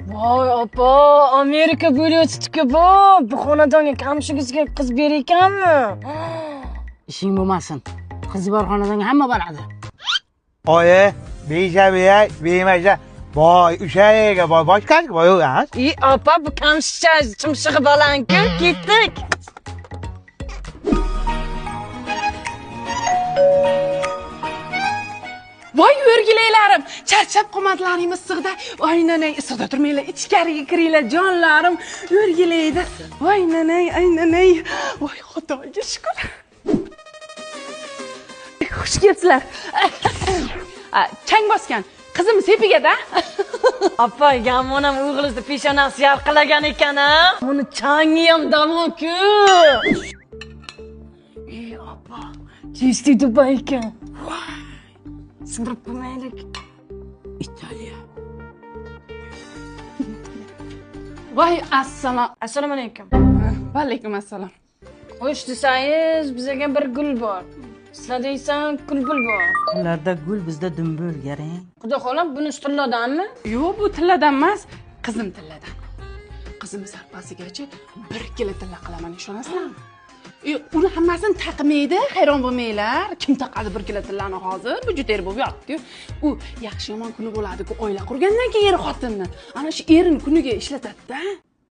Voy opa, Amerika bo'lyapti-ku bu. Bu xonadonga kamshigizga qiz ber ekanmi? Ishing bo'lmasin. Qiz bor xonadonga hamma boradi. Oyi, beyja, beymaja. Voy, o'sha yerga boshqasi voy emas. Opa, bu kamshcha chimshig'i baland-ku. Ketdik. Voy o'rgilaylarim, charchab qomatlaring issiqda. Voy nanay, issiqda turmanglar, ichkariga kiringlar jonlarim. O'rgilaydi. Voy nanay, ay nanay. Voy Xudoga shukr. Xush kelibsizlar. Chang bosgan. Qizim sepiga-da. Opa, yamonam o'g'lizni peshonasi yarqilagan ekan-a. Buni changi ham davo-ku. Opa, чистый Dubay ekan. Sindirib qo'ymaylik. Italiya. Voy assalom. Assalomu alaykum. Va alaykum assalom. Xo'sh desangiz, bizga bir gul bor. Sizlar deysan, kulbul bor. Ularda gul, bizda dumbul, garang. Xudo xohlab, buni tilladanmi? Yo'q, bu tilladan emas, qizim tilladan. Qizim sarpasigacha 1 kilo tilla qilaman, ishonasizlarmi? Uni hammasini taqmaydi, hayron bo'lmanglar. Kim taqadi 1 kilo tillani hozir? Bu juda er bo'lib yotdi-ku. U yaxshi yomon kuni bo'ladi-ku, oila qurgandan keyin er xotinni. Ana shu erini kuniga ishlatadi-da.